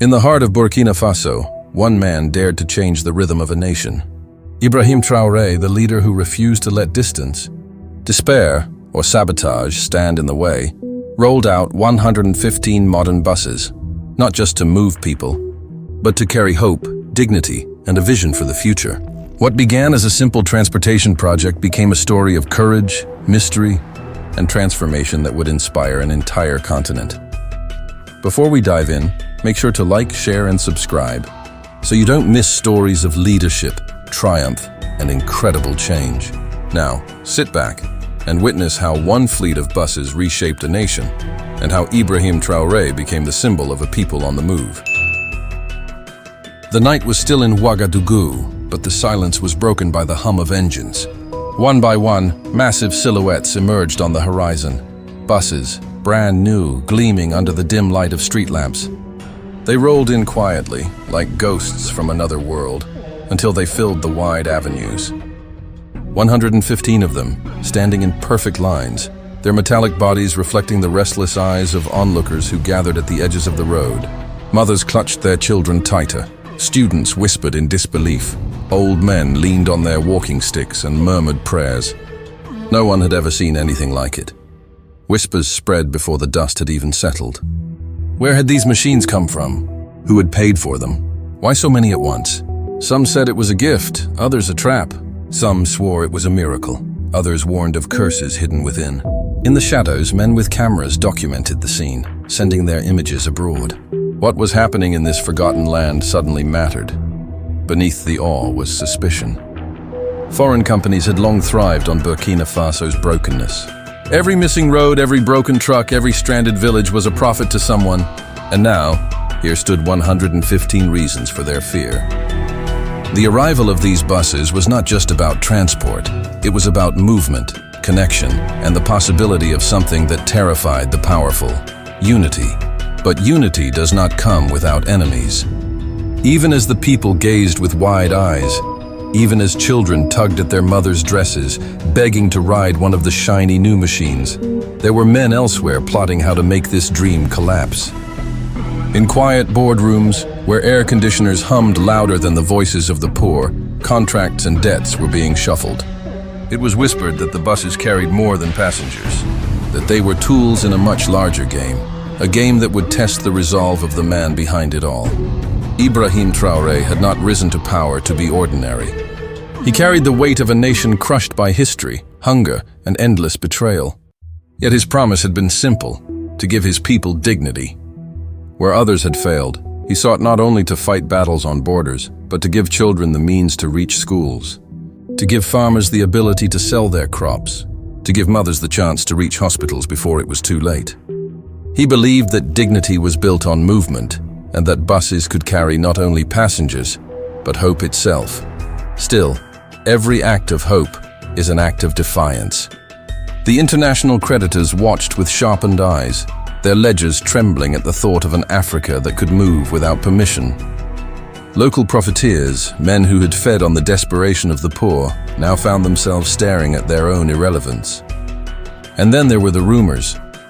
In the heart of Burkina Faso, one man dared to change the rhythm of a nation. Ibrahim Traoré, the leader who refused to let distance, despair, or sabotage stand in the way, rolled out 115 modern buses, not just to move people, but to carry hope, dignity, and a vision for the future. What began as a simple transportation project became a story of courage, mystery, and transformation that would inspire an entire continent. Before we dive in, make sure to like, share, and subscribe so you don't miss stories of leadership, triumph, and incredible change. Now, sit back and witness how one fleet of buses reshaped a nation and how Ibrahim Traoré became the symbol of a people on the move. The night was still in Ouagadougou, but the silence was broken by the hum of engines. One by one, massive silhouettes emerged on the horizon. Buses, brand new, gleaming under the dim light of street lamps. They rolled in quietly, like ghosts from another world, until they filled the wide avenues. 115 of them, standing in perfect lines, their metallic bodies reflecting the restless eyes of onlookers who gathered at the edges of the road. Mothers clutched their children tighter. Students whispered in disbelief. Old men leaned on their walking sticks and murmured prayers. No one had ever seen anything like it. Whispers spread before the dust had even settled. Where had these machines come from? Who had paid for them? Why so many at once? Some said it was a gift, others a trap. Some swore it was a miracle. Others warned of curses hidden within. In the shadows, men with cameras documented the scene, sending their images abroad. What was happening in this forgotten land suddenly mattered. Beneath the awe was suspicion. Foreign companies had long thrived on Burkina Faso's brokenness. Every missing road, every broken truck, every stranded village was a profit to someone. And now, here stood 115 reasons for their fear. The arrival of these buses was not just about transport. It was about movement, connection, and the possibility of something that terrified the powerful: unity. But unity does not come without enemies. Even as the people gazed with wide eyes, even as children tugged at their mothers' dresses, begging to ride one of the shiny new machines, there were men elsewhere plotting how to make this dream collapse. In quiet boardrooms, where air conditioners hummed louder than the voices of the poor, contracts and debts were being shuffled. It was whispered that the buses carried more than passengers, that they were tools in a much larger game, a game that would test the resolve of the man behind it all. Ibrahim Traoré had not risen to power to be ordinary. He carried the weight of a nation crushed by history, hunger, and endless betrayal. Yet his promise had been simple: to give his people dignity. Where others had failed, he sought not only to fight battles on borders, but to give children the means to reach schools, to give farmers the ability to sell their crops, to give mothers the chance to reach hospitals before it was too late. He believed that dignity was built on movement, and that buses could carry not only passengers, but hope itself. Still, every act of hope is an act of defiance. The international creditors watched with sharpened eyes, their ledgers trembling at the thought of an Africa that could move without permission. Local profiteers, men who had fed on the desperation of the poor, now found themselves staring at their own irrelevance. And then there were the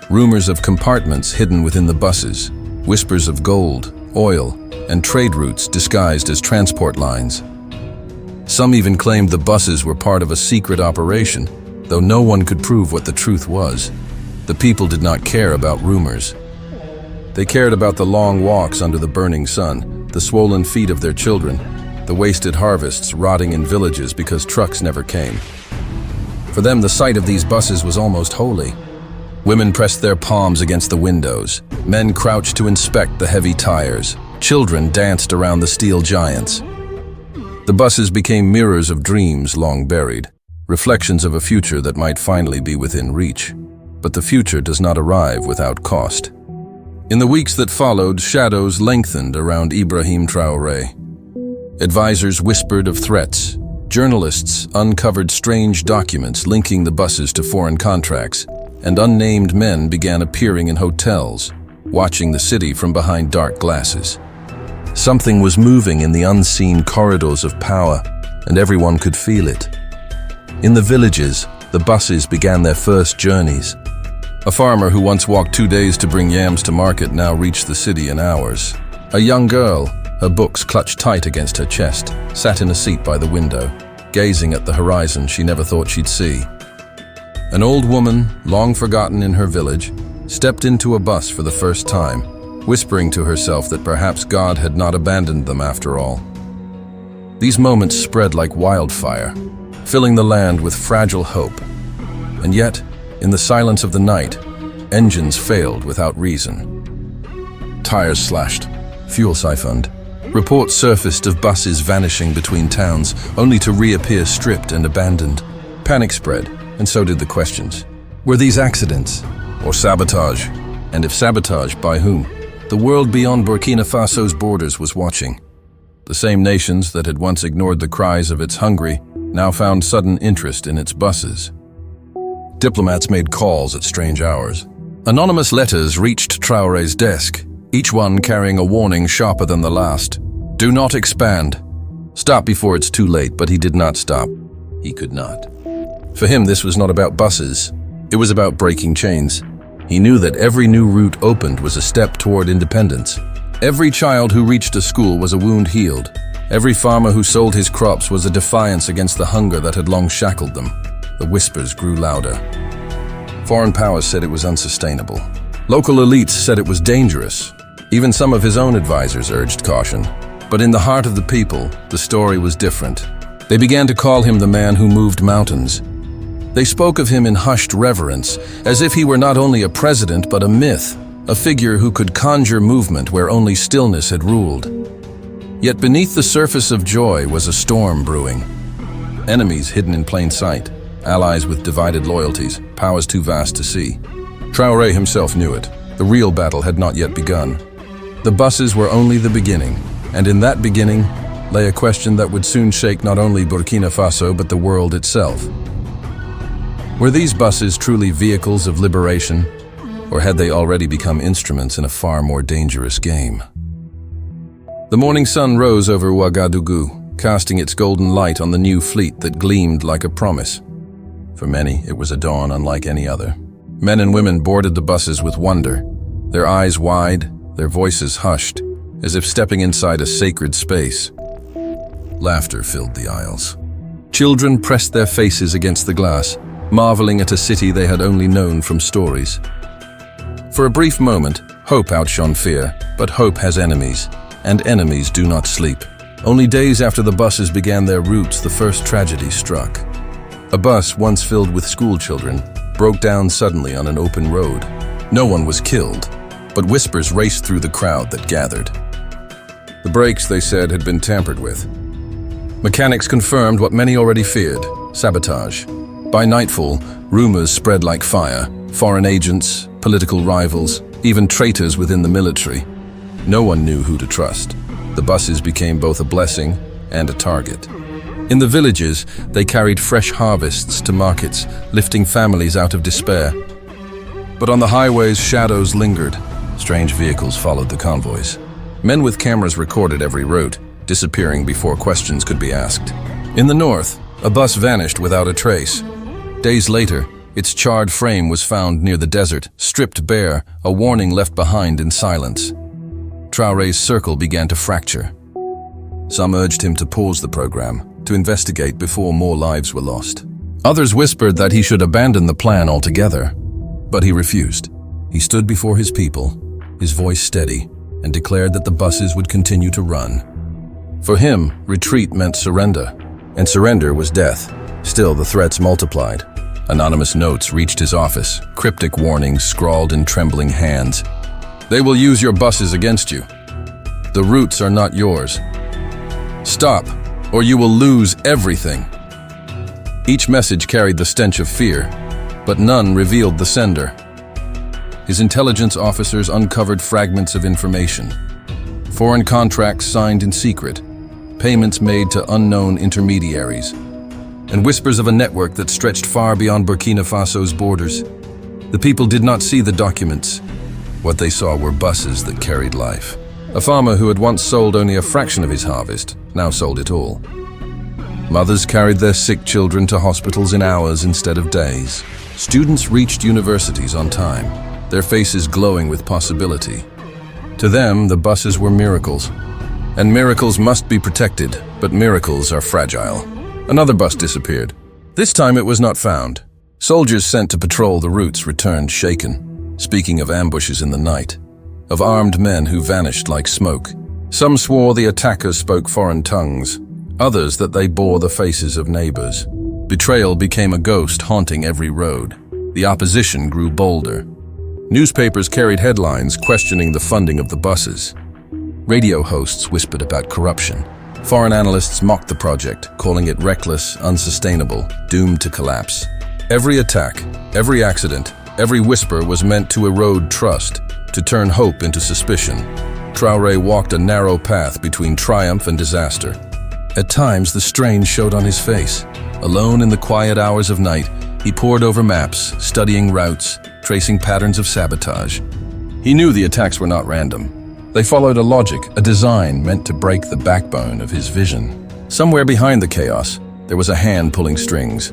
rumors of compartments hidden within the buses, whispers of gold, oil, and trade routes disguised as transport lines. Some even claimed the buses were part of a secret operation, though no one could prove what the truth was. The people did not care about rumors. They cared about the long walks under the burning sun, the swollen feet of their children, the wasted harvests rotting in villages because trucks never came. For them, the sight of these buses was almost holy. Women pressed their palms against the windows. Men crouched to inspect the heavy tires. Children danced around the steel giants. The buses became mirrors of dreams long buried, reflections of a future that might finally be within reach. But the future does not arrive without cost. In the weeks that followed, shadows lengthened around Ibrahim Traoré. Advisors whispered of threats. Journalists uncovered strange documents linking the buses to foreign contracts, and unnamed men began appearing in hotels, watching the city from behind dark glasses. Something was moving in the unseen corridors of power, and everyone could feel it. In the villages, the buses began their first journeys. A farmer who once walked 2 days to bring yams to market now reached the city in hours. A young girl, her books clutched tight against her chest, sat in a seat by the window, gazing at the horizon she never thought she'd see. An old woman, long forgotten in her village, stepped into a bus for the first time, whispering to herself that perhaps God had not abandoned them after all. These moments spread like wildfire, filling the land with fragile hope. And yet, in the silence of the night, engines failed without reason. Tires slashed, fuel siphoned. Reports surfaced of buses vanishing between towns, only to reappear stripped and abandoned. Panic spread, and so did the questions. Were these accidents or sabotage? And if sabotage, by whom? The world beyond Burkina Faso's borders was watching. The same nations that had once ignored the cries of its hungry now found sudden interest in its buses. Diplomats made calls at strange hours. Anonymous letters reached Traoré's desk, each one carrying a warning sharper than the last. Do not expand. Stop before it's too late, but he did not stop. He could not. For him, this was not about buses. It was about breaking chains. He knew that every new route opened was a step toward independence. Every child who reached a school was a wound healed. Every farmer who sold his crops was a defiance against the hunger that had long shackled them. The whispers grew louder. Foreign powers said it was unsustainable. Local elites said it was dangerous. Even some of his own advisors urged caution. But in the heart of the people, the story was different. They began to call him the man who moved mountains. They spoke of him in hushed reverence, as if he were not only a president but a myth, a figure who could conjure movement where only stillness had ruled. Yet beneath the surface of joy was a storm brewing. Enemies hidden in plain sight, allies with divided loyalties, powers too vast to see. Traoré himself knew it. The real battle had not yet begun. The buses were only the beginning, and in that beginning lay a question that would soon shake not only Burkina Faso but the world itself. Were these buses truly vehicles of liberation, or had they already become instruments in a far more dangerous game? The morning sun rose over Ouagadougou, casting its golden light on the new fleet that gleamed like a promise. For many, it was a dawn unlike any other. Men and women boarded the buses with wonder, their eyes wide, their voices hushed, as if stepping inside a sacred space. Laughter filled the aisles. Children pressed their faces against the glass, marveling at a city they had only known from stories. For a brief moment, hope outshone fear, but hope has enemies, and enemies do not sleep. Only days after the buses began their routes, the first tragedy struck. A bus, once filled with school children, broke down suddenly on an open road. No one was killed, but whispers raced through the crowd that gathered. The brakes, they said, had been tampered with. Mechanics confirmed what many already feared: sabotage. By nightfall, rumors spread like fire. Foreign agents, political rivals, even traitors within the military. No one knew who to trust. The buses became both a blessing and a target. In the villages, they carried fresh harvests to markets, lifting families out of despair. But on the highways, shadows lingered. Strange vehicles followed the convoys. Men with cameras recorded every route, disappearing before questions could be asked. In the north, a bus vanished without a trace. Days later, its charred frame was found near the desert, stripped bare, a warning left behind in silence. Traoré's circle began to fracture. Some urged him to pause the program, to investigate before more lives were lost. Others whispered that he should abandon the plan altogether. But he refused. He stood before his people, his voice steady, and declared that the buses would continue to run. For him, retreat meant surrender, and surrender was death. Still, the threats multiplied. Anonymous notes reached his office, cryptic warnings scrawled in trembling hands. They will use your buses against you. The routes are not yours. Stop, or you will lose everything. Each message carried the stench of fear, but none revealed the sender. His intelligence officers uncovered fragments of information. Foreign contracts signed in secret, payments made to unknown intermediaries, and whispers of a network that stretched far beyond Burkina Faso's borders. The people did not see the documents. What they saw were buses that carried life. A farmer who had once sold only a fraction of his harvest now sold it all. Mothers carried their sick children to hospitals in hours instead of days. Students reached universities on time, their faces glowing with possibility. To them, the buses were miracles. And miracles must be protected, but miracles are fragile. Another bus disappeared. This time it was not found. Soldiers sent to patrol the routes returned shaken, speaking of ambushes in the night, of armed men who vanished like smoke. Some swore the attackers spoke foreign tongues, others that they bore the faces of neighbors. Betrayal became a ghost haunting every road. The opposition grew bolder. Newspapers carried headlines questioning the funding of the buses. Radio hosts whispered about corruption. Foreign analysts mocked the project, calling it reckless, unsustainable, doomed to collapse. Every attack, every accident, every whisper was meant to erode trust, to turn hope into suspicion. Traoré walked a narrow path between triumph and disaster. At times, the strain showed on his face. Alone in the quiet hours of night, he pored over maps, studying routes, tracing patterns of sabotage. He knew the attacks were not random. They followed a logic, a design meant to break the backbone of his vision. Somewhere behind the chaos, there was a hand pulling strings.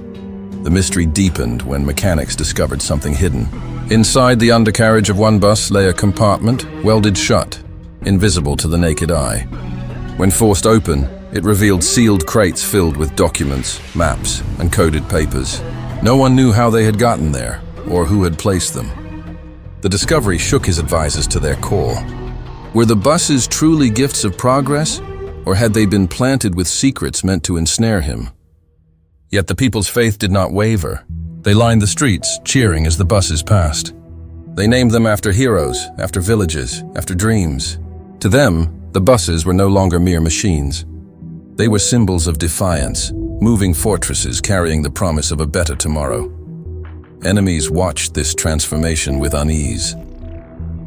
The mystery deepened when mechanics discovered something hidden. Inside the undercarriage of one bus lay a compartment, welded shut, invisible to the naked eye. When forced open, it revealed sealed crates filled with documents, maps, and coded papers. No one knew how they had gotten there, or who had placed them. The discovery shook his advisors to their core. Were the buses truly gifts of progress, or had they been planted with secrets meant to ensnare him? Yet the people's faith did not waver. They lined the streets, cheering as the buses passed. They named them after heroes, after villages, after dreams. To them, the buses were no longer mere machines. They were symbols of defiance, moving fortresses carrying the promise of a better tomorrow. Enemies watched this transformation with unease.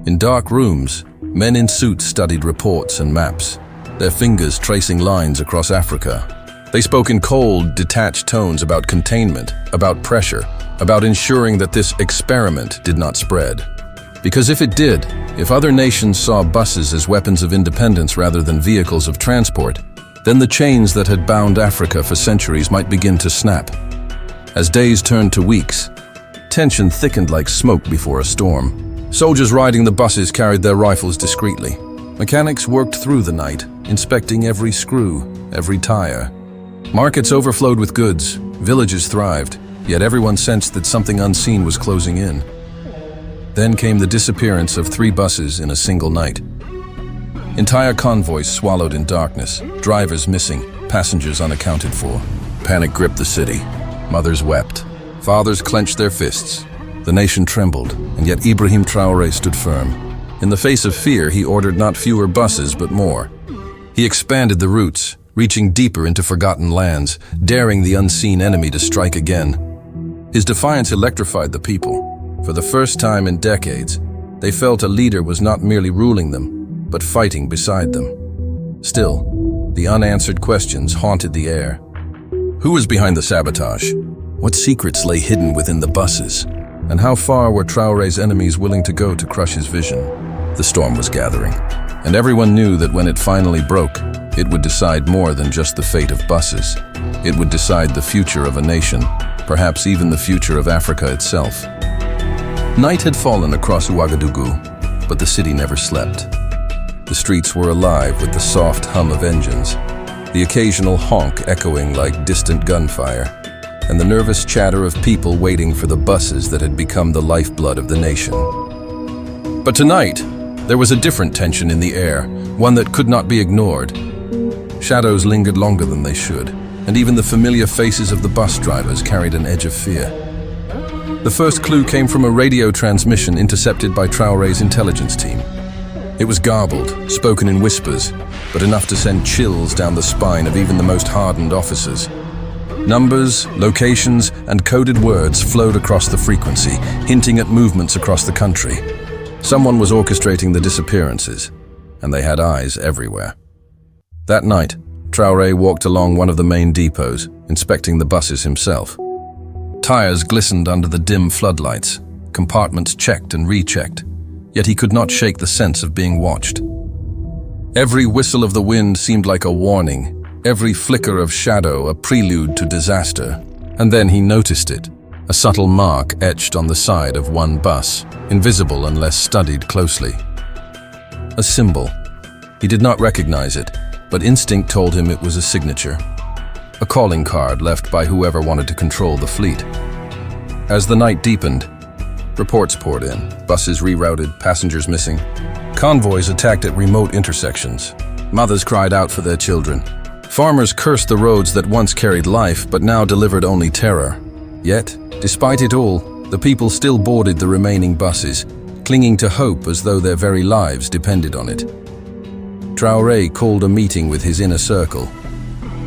In dark rooms, men in suits studied reports and maps, their fingers tracing lines across Africa. They spoke in cold, detached tones about containment, about pressure, about ensuring that this experiment did not spread. Because if it did, if other nations saw buses as weapons of independence rather than vehicles of transport, then the chains that had bound Africa for centuries might begin to snap. As days turned to weeks, tension thickened like smoke before a storm. Soldiers riding the buses carried their rifles discreetly. Mechanics worked through the night, inspecting every screw, every tire. Markets overflowed with goods, villages thrived, yet everyone sensed that something unseen was closing in. Then came the disappearance of 3 buses in a single night. Entire convoys swallowed in darkness, drivers missing, passengers unaccounted for. Panic gripped the city. Mothers wept. Fathers clenched their fists. The nation trembled, and yet Ibrahim Traoré stood firm. In the face of fear, he ordered not fewer buses, but more. He expanded the routes, reaching deeper into forgotten lands, daring the unseen enemy to strike again. His defiance electrified the people. For the first time in decades, they felt a leader was not merely ruling them, but fighting beside them. Still, the unanswered questions haunted the air. Who was behind the sabotage? What secrets lay hidden within the buses? And how far were Traoré's enemies willing to go to crush his vision? The storm was gathering, and everyone knew that when it finally broke, it would decide more than just the fate of buses. It would decide the future of a nation, perhaps even the future of Africa itself. Night had fallen across Ouagadougou, but the city never slept. The streets were alive with the soft hum of engines, the occasional honk echoing like distant gunfire, and the nervous chatter of people waiting for the buses that had become the lifeblood of the nation. But tonight, there was a different tension in the air, one that could not be ignored. Shadows lingered longer than they should, and even the familiar faces of the bus drivers carried an edge of fear. The first clue came from a radio transmission intercepted by Traoré's intelligence team. It was garbled, spoken in whispers, but enough to send chills down the spine of even the most hardened officers. Numbers, locations, and coded words flowed across the frequency, hinting at movements across the country. Someone was orchestrating the disappearances, and they had eyes everywhere. That night, Traoré walked along one of the main depots, inspecting the buses himself. Tires glistened under the dim floodlights, compartments checked and rechecked, yet he could not shake the sense of being watched. Every whistle of the wind seemed like a warning, every flicker of shadow a prelude to disaster. And then he noticed it, a subtle mark etched on the side of one bus, invisible unless studied closely. a symbol. He did not recognize it, but instinct told him it was a signature. A calling card left by whoever wanted to control the fleet. As the night deepened, reports poured in. Buses rerouted, passengers missing. Convoys attacked at remote intersections. Mothers cried out for their children. Farmers cursed the roads that once carried life but now delivered only terror. Yet, despite it all, the people still boarded the remaining buses, clinging to hope as though their very lives depended on it. Traoré called a meeting with his inner circle.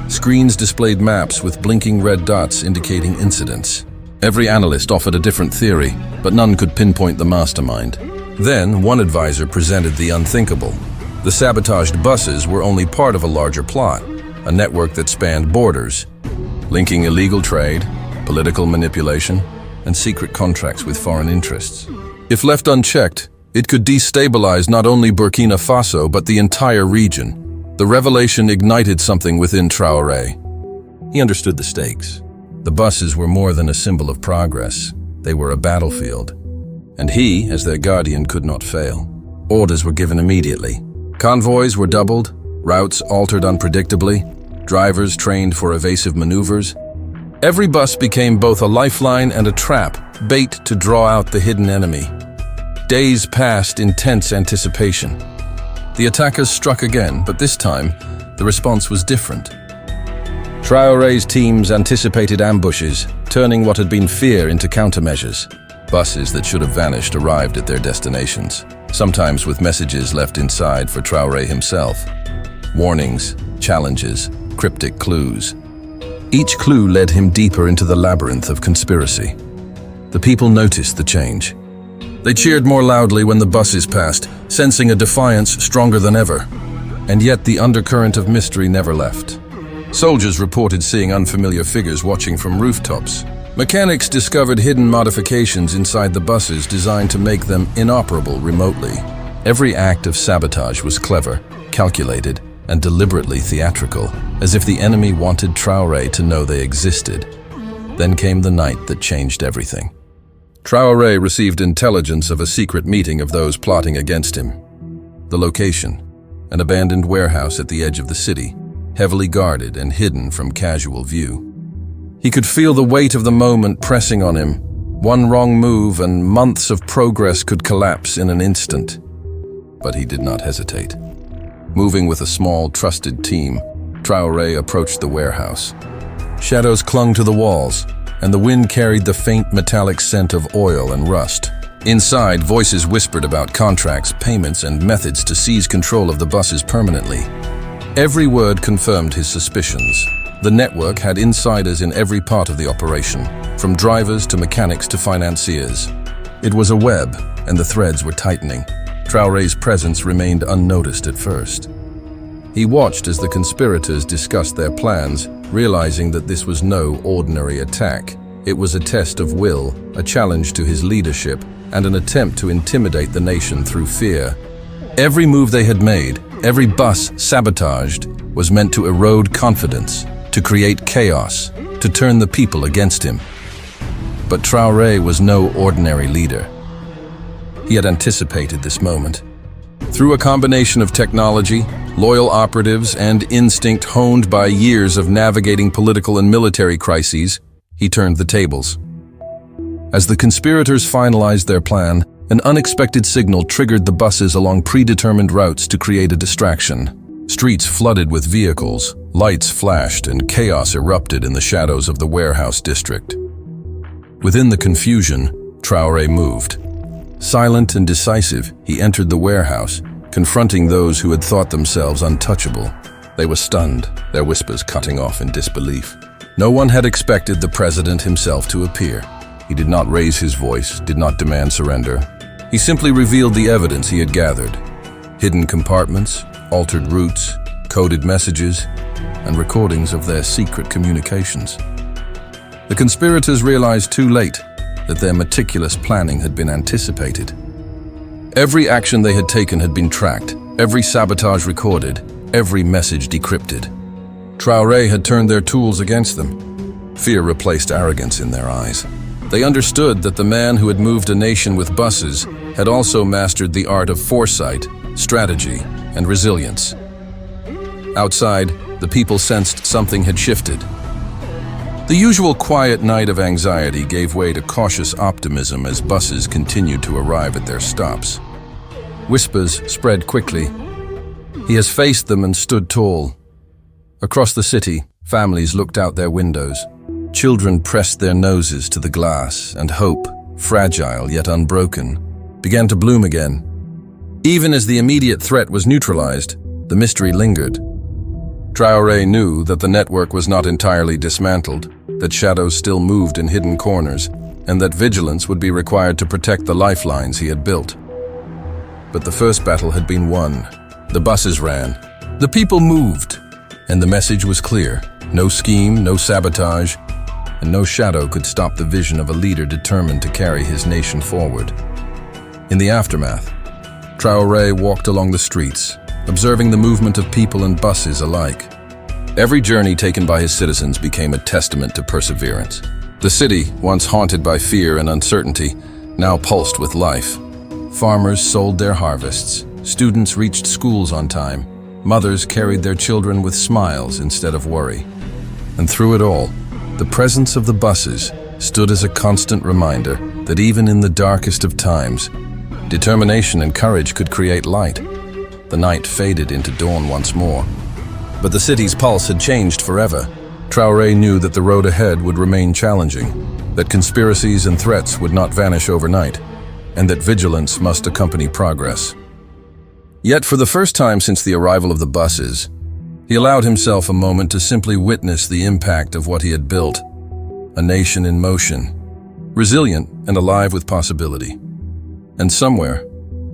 Screens displayed maps with blinking red dots indicating incidents. Every analyst offered a different theory, but none could pinpoint the mastermind. Then, one advisor presented the unthinkable. The sabotaged buses were only part of a larger plot, a network that spanned borders, linking illegal trade, political manipulation, and secret contracts with foreign interests. If left unchecked, it could destabilize not only Burkina Faso but the entire region. The revelation ignited something within Traoré. He understood the stakes. The buses were more than a symbol of progress. They were a battlefield. And he, as their guardian, could not fail. Orders were given immediately. Convoys were doubled, routes altered unpredictably, drivers trained for evasive maneuvers. Every bus became both a lifeline and a trap, bait to draw out the hidden enemy. Days passed in tense anticipation. The attackers struck again, but this time, the response was different. Traoré's teams anticipated ambushes, turning what had been fear into countermeasures. Buses that should have vanished arrived at their destinations, sometimes with messages left inside for Traoré himself. Warnings, challenges, cryptic clues. Each clue led him deeper into the labyrinth of conspiracy. The people noticed the change. They cheered more loudly when the buses passed, sensing a defiance stronger than ever. And yet the undercurrent of mystery never left. Soldiers reported seeing unfamiliar figures watching from rooftops. Mechanics discovered hidden modifications inside the buses designed to make them inoperable remotely. Every act of sabotage was clever, calculated, and deliberately theatrical, as if the enemy wanted Traoré to know they existed. Then came the night that changed everything. Traoré received intelligence of a secret meeting of those plotting against him. The location, an abandoned warehouse at the edge of the city, heavily guarded and hidden from casual view. He could feel the weight of the moment pressing on him. One wrong move and months of progress could collapse in an instant. But he did not hesitate. Moving with a small, trusted team, Traoré approached the warehouse. Shadows clung to the walls, and the wind carried the faint metallic scent of oil and rust. Inside, voices whispered about contracts, payments, and methods to seize control of the buses permanently. Every word confirmed his suspicions. The network had insiders in every part of the operation, from drivers to mechanics to financiers. It was a web, and the threads were tightening. Traoré's presence remained unnoticed at first. He watched as the conspirators discussed their plans, realizing that this was no ordinary attack. It was a test of will, a challenge to his leadership, and an attempt to intimidate the nation through fear. Every move they had made, every bus sabotaged, was meant to erode confidence, to create chaos, to turn the people against him. But Traoré was no ordinary leader. He had anticipated this moment. Through a combination of technology, loyal operatives, and instinct honed by years of navigating political and military crises, he turned the tables. As the conspirators finalized their plan, an unexpected signal triggered the buses along predetermined routes to create a distraction. Streets flooded with vehicles, lights flashed, and chaos erupted in the shadows of the warehouse district. Within the confusion, Traoré moved. Silent and decisive, he entered the warehouse, confronting those who had thought themselves untouchable. They were stunned, their whispers cutting off in disbelief. No one had expected the president himself to appear. He did not raise his voice, did not demand surrender. He simply revealed the evidence he had gathered. Hidden compartments, altered routes, coded messages, and recordings of their secret communications. The conspirators realized too late that their meticulous planning had been anticipated. Every action they had taken had been tracked, every sabotage recorded, every message decrypted. Traoré had turned their tools against them. Fear replaced arrogance in their eyes. They understood that the man who had moved a nation with buses had also mastered the art of foresight, strategy, and resilience. Outside, the people sensed something had shifted. The usual quiet night of anxiety gave way to cautious optimism as buses continued to arrive at their stops. Whispers spread quickly. He has faced them and stood tall. Across the city, families looked out their windows. Children pressed their noses to the glass, and hope, fragile yet unbroken, began to bloom again. Even as the immediate threat was neutralized, the mystery lingered. Traoré knew that the network was not entirely dismantled, that shadows still moved in hidden corners, and that vigilance would be required to protect the lifelines he had built. But the first battle had been won. The buses ran. The people moved. And the message was clear. No scheme, no sabotage, and no shadow could stop the vision of a leader determined to carry his nation forward. In the aftermath, Traoré walked along the streets, observing the movement of people and buses alike. Every journey taken by his citizens became a testament to perseverance. The city, once haunted by fear and uncertainty, now pulsed with life. Farmers sold their harvests, students reached schools on time, mothers carried their children with smiles instead of worry. And through it all, the presence of the buses stood as a constant reminder that even in the darkest of times, determination and courage could create light. The night faded into dawn once more. But the city's pulse had changed forever. Traoré knew that the road ahead would remain challenging, that conspiracies and threats would not vanish overnight, and that vigilance must accompany progress. Yet for the first time since the arrival of the buses, he allowed himself a moment to simply witness the impact of what he had built. A nation in motion, resilient and alive with possibility. And somewhere,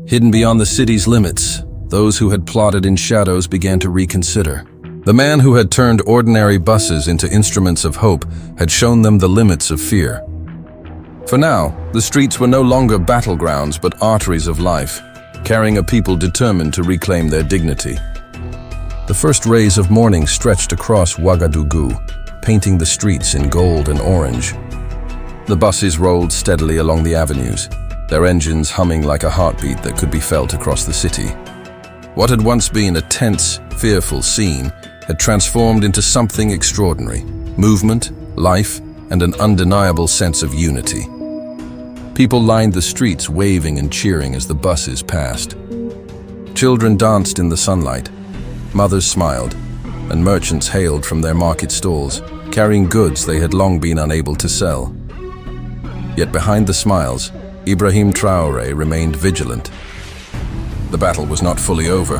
hidden beyond the city's limits, those who had plotted in shadows began to reconsider. The man who had turned ordinary buses into instruments of hope had shown them the limits of fear. For now, the streets were no longer battlegrounds but arteries of life, carrying a people determined to reclaim their dignity. The first rays of morning stretched across Ouagadougou, painting the streets in gold and orange. The buses rolled steadily along the avenues, their engines humming like a heartbeat that could be felt across the city. What had once been a tense, fearful scene had transformed into something extraordinary: movement, life, and an undeniable sense of unity. People lined the streets waving and cheering as the buses passed. Children danced in the sunlight, mothers smiled, and merchants hailed from their market stalls, carrying goods they had long been unable to sell. Yet behind the smiles, Ibrahim Traoré remained vigilant. The battle was not fully over.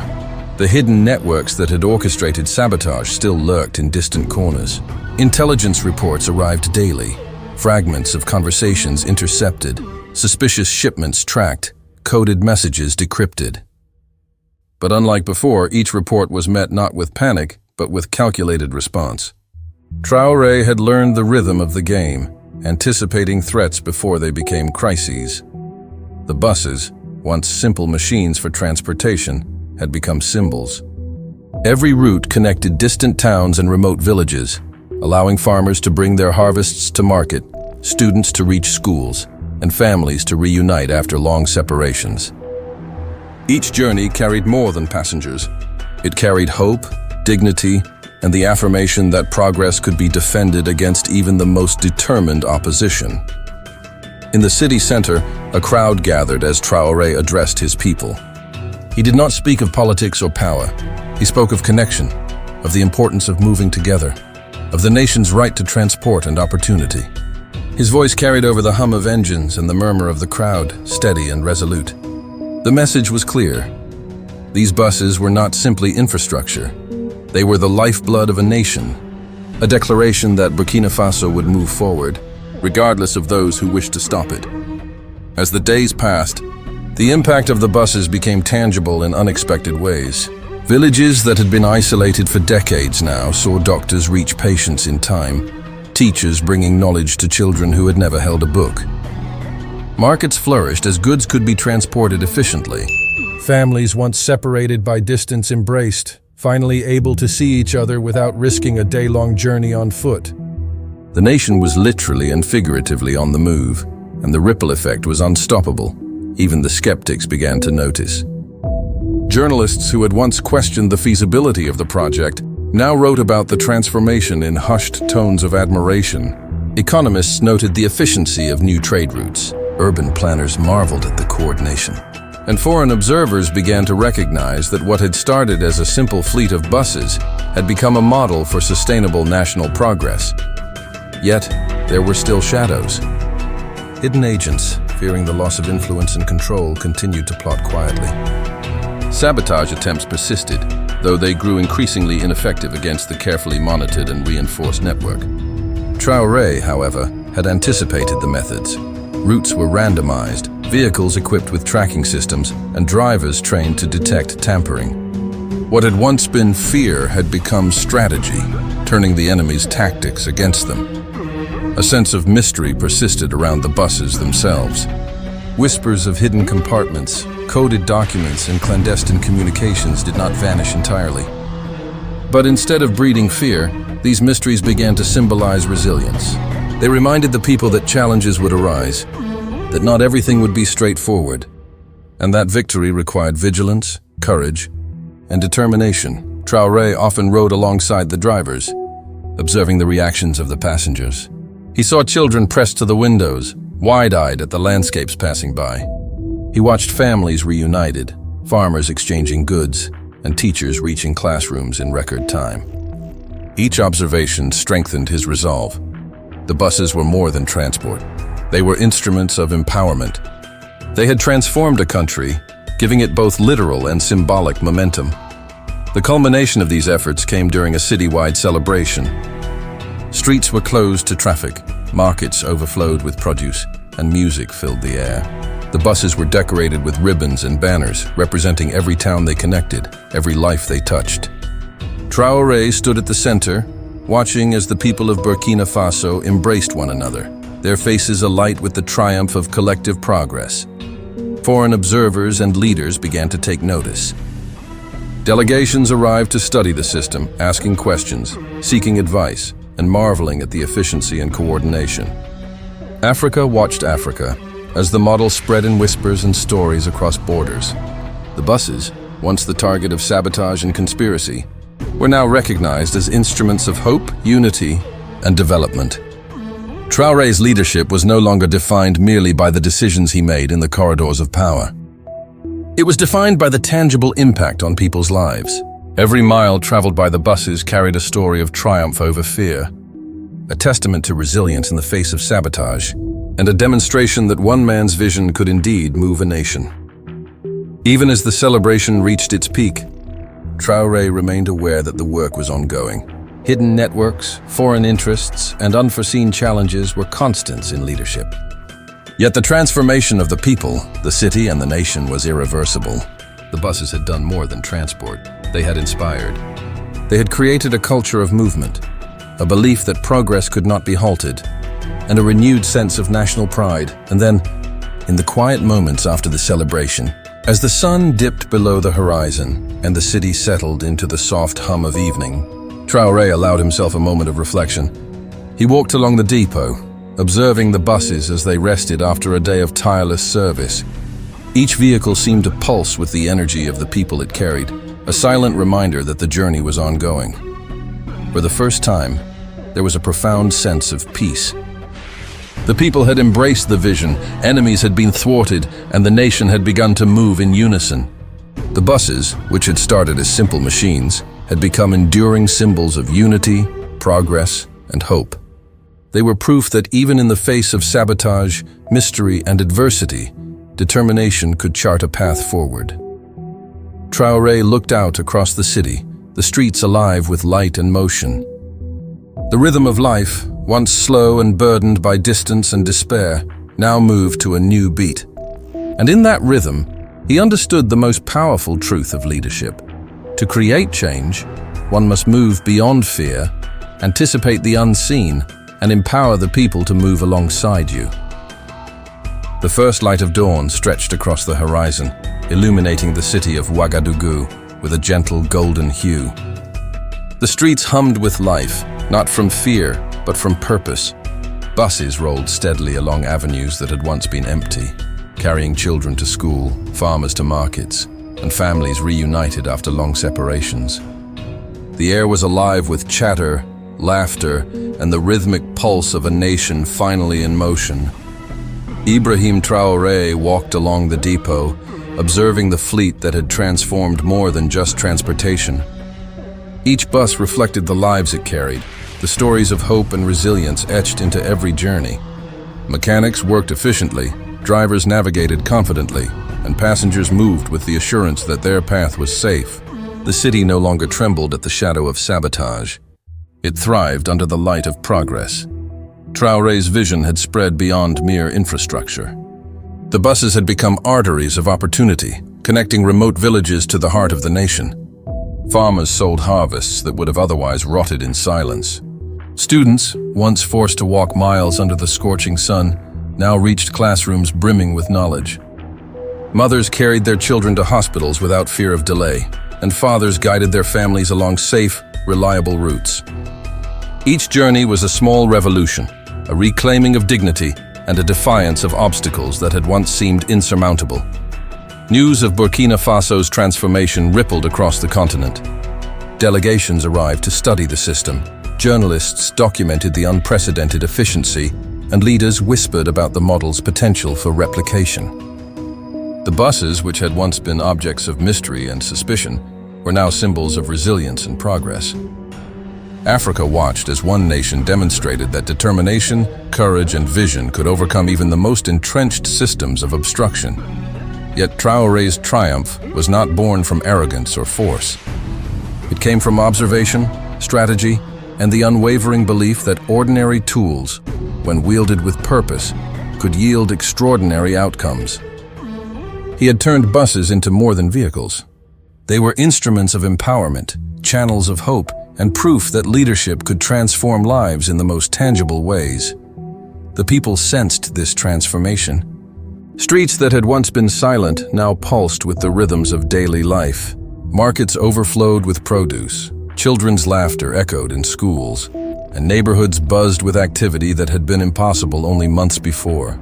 The hidden networks that had orchestrated sabotage still lurked in distant corners. Intelligence reports arrived daily, fragments of conversations intercepted, suspicious shipments tracked, coded messages decrypted. But unlike before, each report was met not with panic, but with calculated response. Traoré had learned the rhythm of the game, anticipating threats before they became crises. The buses, once simple machines for transportation, had become symbols. Every route connected distant towns and remote villages, allowing farmers to bring their harvests to market, students to reach schools, and families to reunite after long separations. Each journey carried more than passengers. It carried hope, dignity, and the affirmation that progress could be defended against even the most determined opposition. In the city center, a crowd gathered as Traoré addressed his people. He did not speak of politics or power. He spoke of connection, of the importance of moving together, of the nation's right to transport and opportunity. His voice carried over the hum of engines and the murmur of the crowd, steady and resolute. The message was clear. These buses were not simply infrastructure. They were the lifeblood of a nation, a declaration that Burkina Faso would move forward, regardless of those who wished to stop it. As the days passed, the impact of the buses became tangible in unexpected ways. Villages that had been isolated for decades now saw doctors reach patients in time, teachers bringing knowledge to children who had never held a book. Markets flourished as goods could be transported efficiently. Families once separated by distance embraced, finally able to see each other without risking a day-long journey on foot. The nation was literally and figuratively on the move, and the ripple effect was unstoppable. Even the skeptics began to notice. Journalists who had once questioned the feasibility of the project now wrote about the transformation in hushed tones of admiration. Economists noted the efficiency of new trade routes. Urban planners marveled at the coordination. And foreign observers began to recognize that what had started as a simple fleet of buses had become a model for sustainable national progress. Yet, there were still shadows. Hidden agents, fearing the loss of influence and control, continued to plot quietly. Sabotage attempts persisted, though they grew increasingly ineffective against the carefully monitored and reinforced network. Traoré, however, had anticipated the methods. Routes were randomized, vehicles equipped with tracking systems, and drivers trained to detect tampering. What had once been fear had become strategy, turning the enemy's tactics against them. A sense of mystery persisted around the buses themselves. Whispers of hidden compartments, coded documents, and clandestine communications did not vanish entirely. But instead of breeding fear, these mysteries began to symbolize resilience. They reminded the people that challenges would arise, that not everything would be straightforward, and that victory required vigilance, courage, and determination. Traoré often rode alongside the drivers, observing the reactions of the passengers. He saw children pressed to the windows, wide-eyed at the landscapes passing by. He watched families reunited, farmers exchanging goods, and teachers reaching classrooms in record time. Each observation strengthened his resolve. The buses were more than transport. They were instruments of empowerment. They had transformed a country, giving it both literal and symbolic momentum. The culmination of these efforts came during a citywide celebration. Streets were closed to traffic, markets overflowed with produce, and music filled the air. The buses were decorated with ribbons and banners, representing every town they connected, every life they touched. Traoré stood at the center, watching as the people of Burkina Faso embraced one another, their faces alight with the triumph of collective progress. Foreign observers and leaders began to take notice. Delegations arrived to study the system, asking questions, seeking advice, and marveling at the efficiency and coordination. Africa watched Africa as the model spread in whispers and stories across borders. The buses, once the target of sabotage and conspiracy, were now recognized as instruments of hope, unity, and development. Traoré's leadership was no longer defined merely by the decisions he made in the corridors of power. It was defined by the tangible impact on people's lives. Every mile traveled by the buses carried a story of triumph over fear, a testament to resilience in the face of sabotage, and a demonstration that one man's vision could indeed move a nation. Even as the celebration reached its peak, Traoré remained aware that the work was ongoing. Hidden networks, foreign interests, and unforeseen challenges were constants in leadership. Yet the transformation of the people, the city, and the nation was irreversible. The buses had done more than transport. They had inspired. They had created a culture of movement, a belief that progress could not be halted, and a renewed sense of national pride. And then, in the quiet moments after the celebration, as the sun dipped below the horizon and the city settled into the soft hum of evening, Traoré allowed himself a moment of reflection. He walked along the depot, observing the buses as they rested after a day of tireless service. Each vehicle seemed to pulse with the energy of the people it carried, a silent reminder that the journey was ongoing. For the first time, there was a profound sense of peace. The people had embraced the vision, enemies had been thwarted, and the nation had begun to move in unison. The buses, which had started as simple machines, had become enduring symbols of unity, progress, and hope. They were proof that even in the face of sabotage, mystery, and adversity, determination could chart a path forward. Traoré looked out across the city, the streets alive with light and motion. The rhythm of life, once slow and burdened by distance and despair, now moved to a new beat. And in that rhythm, he understood the most powerful truth of leadership. To create change, one must move beyond fear, anticipate the unseen, and empower the people to move alongside you. The first light of dawn stretched across the horizon, illuminating the city of Ouagadougou with a gentle golden hue. The streets hummed with life, not from fear, but from purpose. Buses rolled steadily along avenues that had once been empty, carrying children to school, farmers to markets, and families reunited after long separations. The air was alive with chatter, laughter, and the rhythmic pulse of a nation finally in motion. Ibrahim Traoré walked along the depot, observing the fleet that had transformed more than just transportation. Each bus reflected the lives it carried, the stories of hope and resilience etched into every journey. Mechanics worked efficiently, drivers navigated confidently, and passengers moved with the assurance that their path was safe. The city no longer trembled at the shadow of sabotage. It thrived under the light of progress. Traoré's vision had spread beyond mere infrastructure. The buses had become arteries of opportunity, connecting remote villages to the heart of the nation. Farmers sold harvests that would have otherwise rotted in silence. Students, once forced to walk miles under the scorching sun, now reached classrooms brimming with knowledge. Mothers carried their children to hospitals without fear of delay, and fathers guided their families along safe, reliable routes. Each journey was a small revolution, a reclaiming of dignity and a defiance of obstacles that had once seemed insurmountable. News of Burkina Faso's transformation rippled across the continent. Delegations arrived to study the system, journalists documented the unprecedented efficiency, and leaders whispered about the model's potential for replication. The buses, which had once been objects of mystery and suspicion, were now symbols of resilience and progress. Africa watched as one nation demonstrated that determination, courage, and vision could overcome even the most entrenched systems of obstruction. Yet Traoré's triumph was not born from arrogance or force. It came from observation, strategy, and the unwavering belief that ordinary tools, when wielded with purpose, could yield extraordinary outcomes. He had turned buses into more than vehicles. They were instruments of empowerment, channels of hope, and proof that leadership could transform lives in the most tangible ways. The people sensed this transformation. Streets that had once been silent now pulsed with the rhythms of daily life. Markets overflowed with produce. Children's laughter echoed in schools, and neighborhoods buzzed with activity that had been impossible only months before.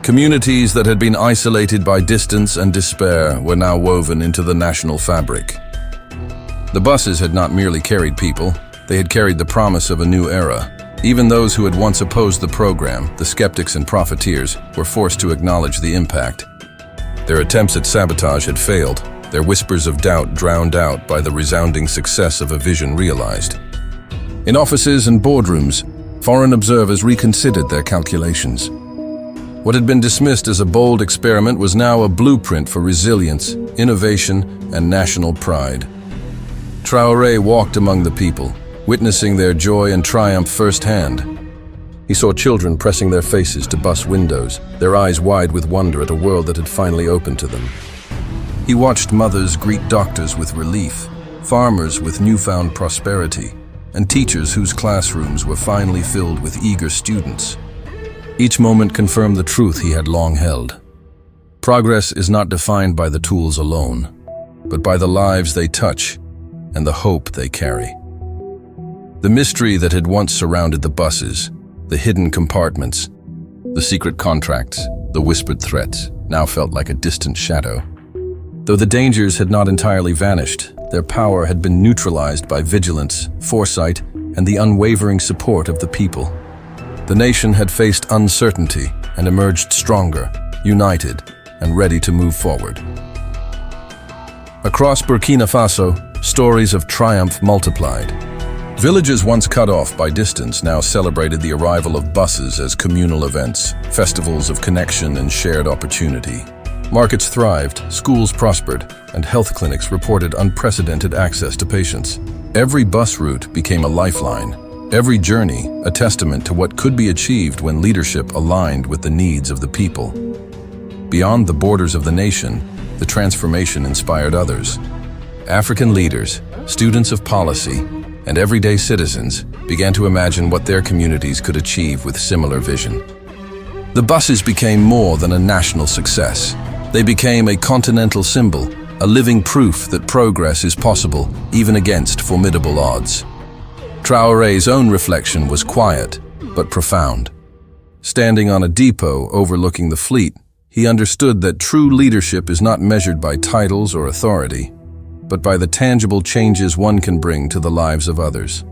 Communities that had been isolated by distance and despair were now woven into the national fabric. The buses had not merely carried people, they had carried the promise of a new era. Even those who had once opposed the program, the skeptics and profiteers, were forced to acknowledge the impact. Their attempts at sabotage had failed, their whispers of doubt drowned out by the resounding success of a vision realized. In offices and boardrooms, foreign observers reconsidered their calculations. What had been dismissed as a bold experiment was now a blueprint for resilience, innovation, and national pride. Traoré walked among the people, witnessing their joy and triumph firsthand. He saw children pressing their faces to bus windows, their eyes wide with wonder at a world that had finally opened to them. He watched mothers greet doctors with relief, farmers with newfound prosperity, and teachers whose classrooms were finally filled with eager students. Each moment confirmed the truth he had long held. Progress is not defined by the tools alone, but by the lives they touch and the hope they carry. The mystery that had once surrounded the buses, the hidden compartments, the secret contracts, the whispered threats, now felt like a distant shadow. Though the dangers had not entirely vanished, their power had been neutralized by vigilance, foresight, and the unwavering support of the people. The nation had faced uncertainty and emerged stronger, united, and ready to move forward. Across Burkina Faso, stories of triumph multiplied. Villages once cut off by distance now celebrated the arrival of buses as communal events, festivals of connection and shared opportunity. Markets thrived, schools prospered, and health clinics reported unprecedented access to patients. Every bus route became a lifeline, every journey a testament to what could be achieved when leadership aligned with the needs of the people. Beyond the borders of the nation, the transformation inspired others. African leaders, students of policy, and everyday citizens began to imagine what their communities could achieve with similar vision. The buses became more than a national success. They became a continental symbol, a living proof that progress is possible even against formidable odds. Traoré's own reflection was quiet but profound. Standing on a depot overlooking the fleet, he understood that true leadership is not measured by titles or authority, but by the tangible changes one can bring to the lives of others.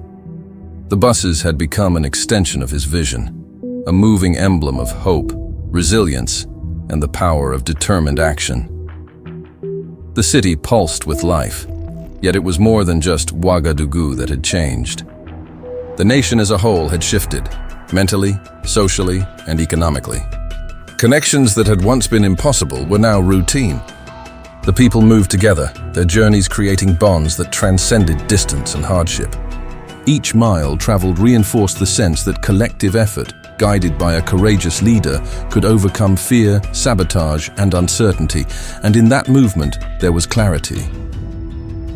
The buses had become an extension of his vision, a moving emblem of hope, resilience, and the power of determined action. The city pulsed with life, yet it was more than just Ouagadougou that had changed. The nation as a whole had shifted, mentally, socially, and economically. Connections that had once been impossible were now routine. The people moved together, their journeys creating bonds that transcended distance and hardship. Each mile traveled reinforced the sense that collective effort, guided by a courageous leader, could overcome fear, sabotage, and uncertainty, and in that movement there was clarity.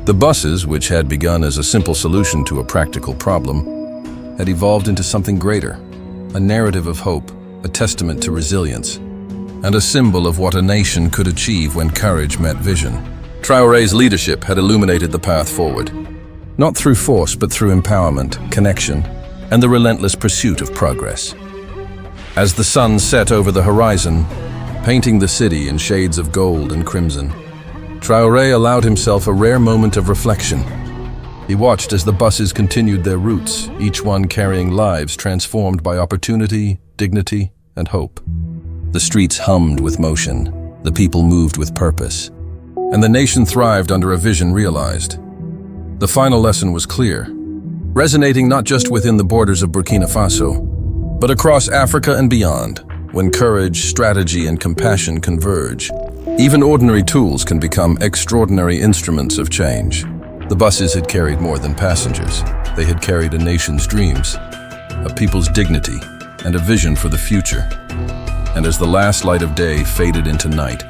The buses, which had begun as a simple solution to a practical problem, had evolved into something greater, a narrative of hope, a testament to resilience, and a symbol of what a nation could achieve when courage met vision. Traoré's leadership had illuminated the path forward, not through force but through empowerment, connection, and the relentless pursuit of progress. As the sun set over the horizon, painting the city in shades of gold and crimson, Traoré allowed himself a rare moment of reflection. He watched as the buses continued their routes, each one carrying lives transformed by opportunity, dignity, and hope. The streets hummed with motion, the people moved with purpose, and the nation thrived under a vision realized. The final lesson was clear, resonating not just within the borders of Burkina Faso, but across Africa and beyond. When courage, strategy, and compassion converge, even ordinary tools can become extraordinary instruments of change. The buses had carried more than passengers. They had carried a nation's dreams, a people's dignity, and a vision for the future. And as the last light of day faded into night,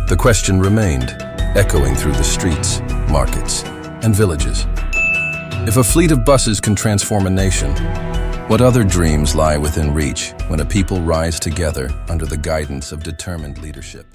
the question remained, echoing through the streets, markets, and villages. If a fleet of buses can transform a nation, what other dreams lie within reach when a people rise together under the guidance of determined leadership?